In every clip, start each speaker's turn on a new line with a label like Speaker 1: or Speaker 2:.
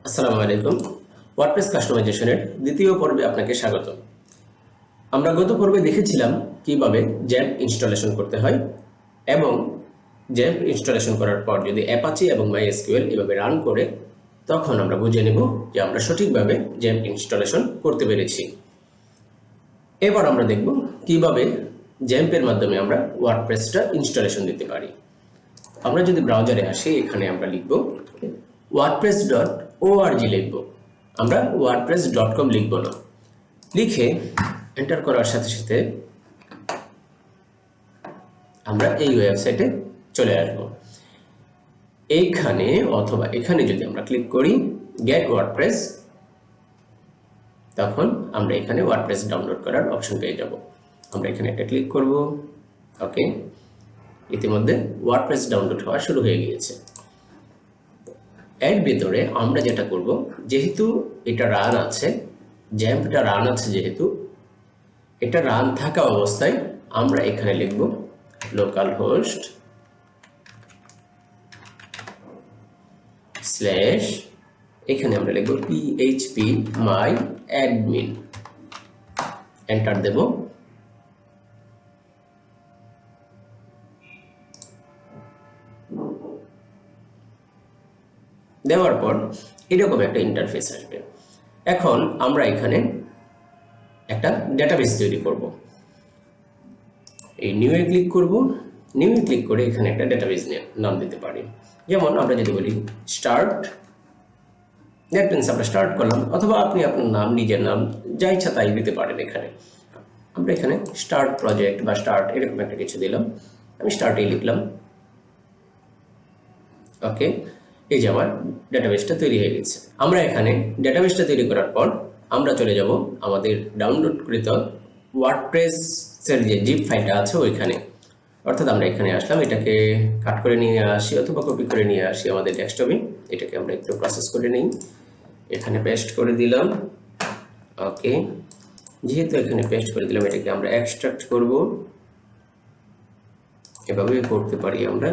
Speaker 1: আসসালামু আলাইকুম। ওয়ার্ডপ্রেস কাস্টমাইজেশনের দ্বিতীয় পর্বে আপনাকে স্বাগত। আমরা গত পর্বে দেখেছিলাম কিভাবে জ্যাম্প ইনস্টলেশন করতে হয় এবং জ্যাম্প ইনস্টলেশন করার পর যদি অ্যাপাচি এবং মাইএসকিউএল এভাবে রান করে তখন আমরা বুঝে নেব যে আমরা সঠিকভাবে জ্যাম্প ইনস্টলেশন করতে পেরেছি। এবার আমরা দেখব কিভাবে জ্যাম্পের মাধ্যমে আমরা ওয়ার্ডপ্রেসটা ইনস্টলেশন দিতে পারি। আমরা যদি ব্রাউজারে আসি, এখানে আমরা লিখব wordpress.org লিখব, আমরা wordpress.com লিখব না। লিখে এন্টার করার সাথে সাথে আমরা এই ওয়েবসাইটে চলে আসব। এইখানে অথবা এখানে যদি আমরা ক্লিক করি গেট ওয়ার্ডপ্রেস, তখন আমরা এখানে ওয়ার্ডপ্রেস ডাউনলোড করার অপশন পেয়ে যাব। আমরা এখানে একটা ক্লিক করব। ওকে, ইতিমধ্যে ওয়ার্ডপ্রেস ডাউনলোড হওয়া শুরু হয়ে গিয়েছে। এর ভিতরে আমরা যেটা করব, যেহেতু এটা রান আছে, জ্যাম্পটা রান আছে, যেহেতু এটা রান থাকা অবস্থায় আমরা এখানে লিখব লোকালহোস্ট স্ল্যাশ, এখানে আমরা লিখব php my admin, এন্টার দেব। দেওয়ার পর এরকম একটা ইন্টারফেস আসবে। এখন আমরা এখানে একটা ডেটাবেস তৈরি করব। এই নিউ এ ক্লিক করব। নিউ এ ক্লিক করে এখানে একটা ডেটাবেস নাম দিতে পারি। যেমন আমরা যদি বলি স্টার্ট, দ্যাট মিনস আমরা স্টার্ট করলাম, অথবা আপনি আপনার নাম, নিজের নাম যা ইচ্ছা তাই দিতে পারেন। এখানে আমরা এখানে স্টার্ট প্রজেক্ট বা স্টার্ট এরকম একটা কিছু দিলাম। আমি স্টার্টেই লিখলাম। ওকে, এই যে আমার ডেটাবেসটা তৈরি হয়ে গেছে। আমরা এখানে ডেটাবেসটা তৈরি করার পর আমরা চলে যাব আমাদের ডাউনলোডকৃত ওয়ার্ডপ্রেসের যে জিপ ফাইলটা আছে ওইখানে। অর্থাৎ আমরা এখানে আসলাম, এটাকে কাট করে নিয়ে আসি অথবা কপি করে নিয়ে আসি আমাদের ডেস্কটপে। এটাকে আমরা একটু প্রসেস করে নিই। এখানে পেস্ট করে দিলাম। ওকে, যেহেতু এখানে পেস্ট করে দিলাম, এটাকে আমরা এক্সট্রাক্ট করব। এভাবে করতে পারি আমরা।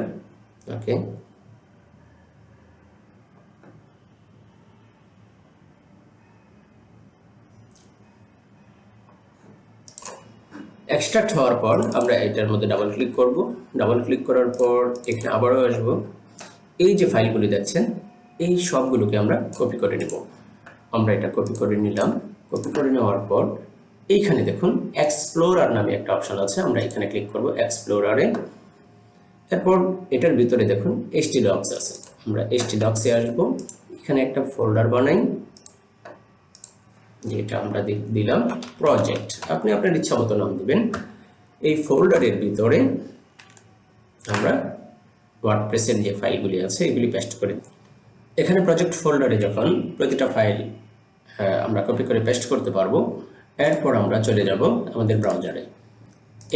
Speaker 1: ওকে, এক্সট্রাক্ট হওয়ার পর আমরা এটার মধ্যে ডাবল ক্লিক করব। ডাবল ক্লিক করার পর এখানে আবারও আসবো। এই যে ফাইলগুলি দেখছেন, এই সবগুলোকে আমরা কপি করে নেব। আমরা এটা কপি করে নিলাম। কপি করে নেওয়ার পর এইখানে দেখুন এক্সপ্লোরার নামে একটা অপশন আছে, আমরা এখানে ক্লিক করব এক্সপ্লোরারে। এরপর এটার ভিতরে দেখুন htdocs আছে, আমরা htdocs-এ আসবো। এখানে একটা ফোল্ডার বানাই, যেটা আমরা দিলাম প্রজেক্ট। আপনি আপনার ইচ্ছা মতো নাম দিবেন। এই ফোল্ডারের ভিতরে আমরা ওয়ার্ডপ্রেসের যে ফাইলগুলি আছে এগুলি পেস্ট করে দিই। এখানে প্রজেক্ট ফোল্ডারে যখন প্রতিটা ফাইল আমরা কপি করে পেস্ট করতে পারবো, এরপর আমরা চলে যাব আমাদের ব্রাউজারে।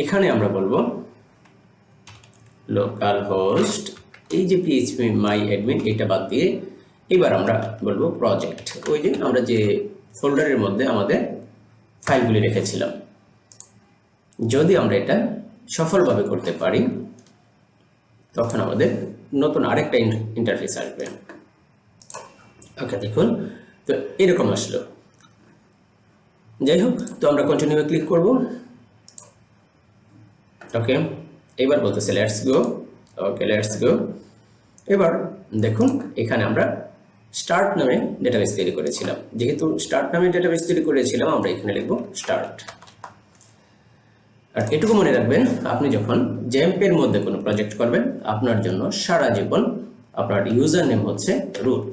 Speaker 1: এখানে আমরা বলবো লোকালহোস্ট, এই যে php my admin এটা বাদ দিয়ে এবার আমরা বলবো প্রজেক্ট, ওই যে আমরা যে ফোল্ডারের মধ্যে আমাদের ফাইলগুলি রেখেছিলাম। যদি আমরা এটা সফলভাবে করতে পারি তখন আমাদের নতুন আরেকটা ইন্টারফেস আসবে। ওকে, দেখুন তো এরকম আসলো। যাই হোক, তো আমরা কন্টিনিউ ক্লিক করব। ওকে, এবার বলতেছে let's go. Okay, let's go. এবার দেখুন এখানে আমরা স্টার্ট নামে ডেটাবেস তৈরি করেছিলাম। যেহেতু স্টার্ট নামে ডেটাবেস তৈরি করেছিলাম, আমরা এখানে লিখব স্টার্ট। আর এটুকু মনে রাখবেন, আপনি যখন জ্যাম্পের মধ্যে কোনো প্রজেক্ট করবেন, আপনার জন্য সারা জীবন আপনার ইউজার নেম হচ্ছে রুট,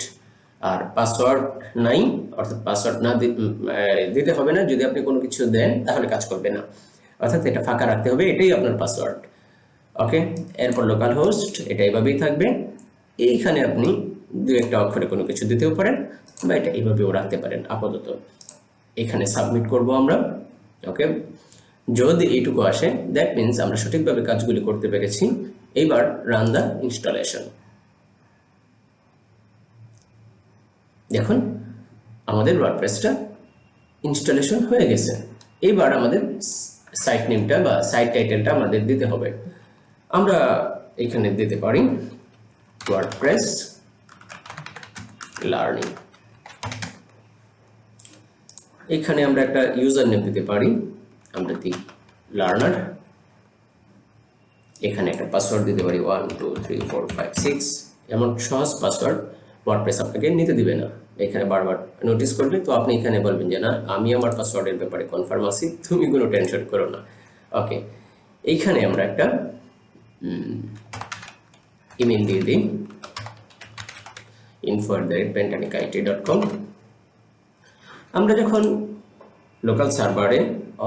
Speaker 1: আর পাসওয়ার্ড নাই, অর্থাৎ পাসওয়ার্ড না দিতে হবে না। যদি আপনি কোনো কিছু দেন তাহলে কাজ করবে না, অর্থাৎ এটা ফাঁকা রাখতে হবে, এটাই আপনার পাসওয়ার্ড। ওকে, এরপর লোকাল হোস্ট, এটা এইভাবেই থাকবে। এইখানে আপনি দু একটা অক্ষরে কোনো কিছু দিতেও পারেন বা এটা এইভাবেও রাখতে পারেন আপাতত। এখানে সাবমিট করব আমরা। ওকে, যদি এইটুকু আসে দ্যাট মিনস আমরা সঠিকভাবে কাজগুলি করতে পেরেছি। এইবার রান দ্য ইনস্টলেশন। দেখুন আমাদের ওয়ার্ডপ্রেসটা ইনস্টলেশন হয়ে গেছে। এইবার আমাদের সাইট নেমটা বা সাইট টাইটেলটা আমাদের দিতে হবে। আমরা এখানে দিতে পারি ওয়ার্ডপ্রেস লার্নিং। এখানে আমরা একটা ইউজার নেম দিতে পারি, আমরা দিই লার্নার। এখানে একটা পাসওয়ার্ড দিতে পারি 1 2 3 4 5 6। এমন সহজ পাসওয়ার্ড ওয়ার্ডপ্রেস আপনাকে নিতে দিবে না, এখানে বারবার নোটিস করবে। তো আপনি এখানে বলবেন যে না, আমি আমার পাসওয়ার্ডের ব্যাপারে কনফার্ম আছি, তুমি কোনো টেনশন করো না। ওকে, এইখানে আমরা একটা ইমেল দিয়ে দিই, info@pentanikit.com। আমরা যখন লোকাল সার্ভারে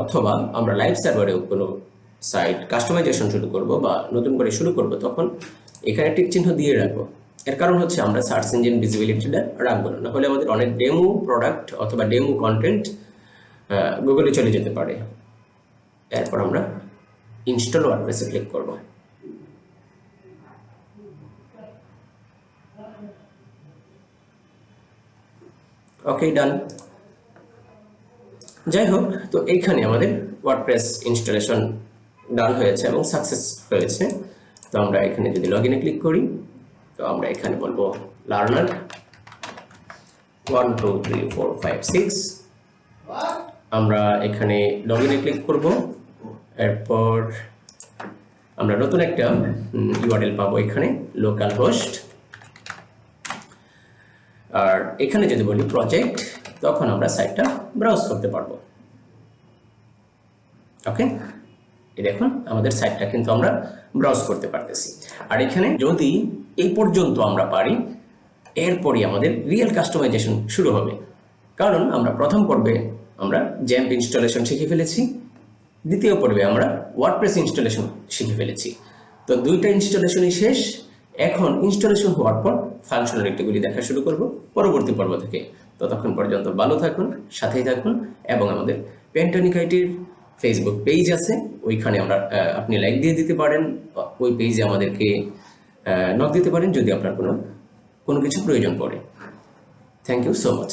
Speaker 1: অথবা আমরা লাইভ সার্ভারেও কোনো সাইট কাস্টমাইজেশন শুরু করব বা নতুন করে শুরু করব, তখন এখানে টিক চিহ্ন দিয়ে রাখবো। এর কারণ হচ্ছে আমরা সার্চ ইঞ্জিন ভিজিবিলিটিটা রাখবো না, হলে আমাদের অনেক ডেমো প্রোডাক্ট অথবা ডেমো কন্টেন্ট গুগলে চলে যেতে পারে। এরপর আমরা ইনস্টল ওয়ার্ডপ্রেসে ক্লিক করব। ওকে, ডান। যাই হোক, তো এইখানে আমাদের ওয়ার্ডপ্রেস ইনস্টলেশন ডান হয়েছে এবং সাকসেস হয়েছে। তো আমরা এখানে যদি লগইনে ক্লিক করি, তো আমরা এখানে বলবো লার্নার 1 2 3 4 5 6। আমরা এখানে লগইনে ক্লিক করব। এরপর আমরা নতুন একটা ইউআরএল পাবো এখানে, লোকাল হোস্ট। আর এখানে যদি বলি প্রজেক্ট, তখন আমরা সাইটটা ব্রাউজ করতে পারবো। ওকে, এই দেখুন আমাদের সাইটটা কিন্তু আমরা ব্রাউজ করতে পারতেছি। আর এখানে যদি এই পর্যন্ত আমরা পারি, এরপরই আমাদের রিয়েল কাস্টমাইজেশন শুরু হবে। কারণ আমরা প্রথম পর্বে আমরা XAMPP ইনস্টলেশন শিখে ফেলেছি, দ্বিতীয় পর্বে আমরা ওয়ার্ডপ্রেস ইনস্টলেশন শিখে ফেলেছি। তো দুইটা ইনস্টলেশনই শেষ। এখন ইনস্টলেশন হওয়ার পর ফাংশনালিটিগুলি দেখা শুরু করব পরবর্তী পর্ব থেকে। ততক্ষণ পর্যন্ত ভালো থাকুন, সাথেই থাকুন, এবং আমাদের পেন্টানিক আইটির ফেসবুক পেজ আছে, ওইখানে আমরা আপনি লাইক দিয়ে দিতে পারেন, ওই পেজে আমাদেরকে নক দিতে পারেন যদি আপনার কোনো কিছু প্রয়োজন পড়ে। Thank you so much.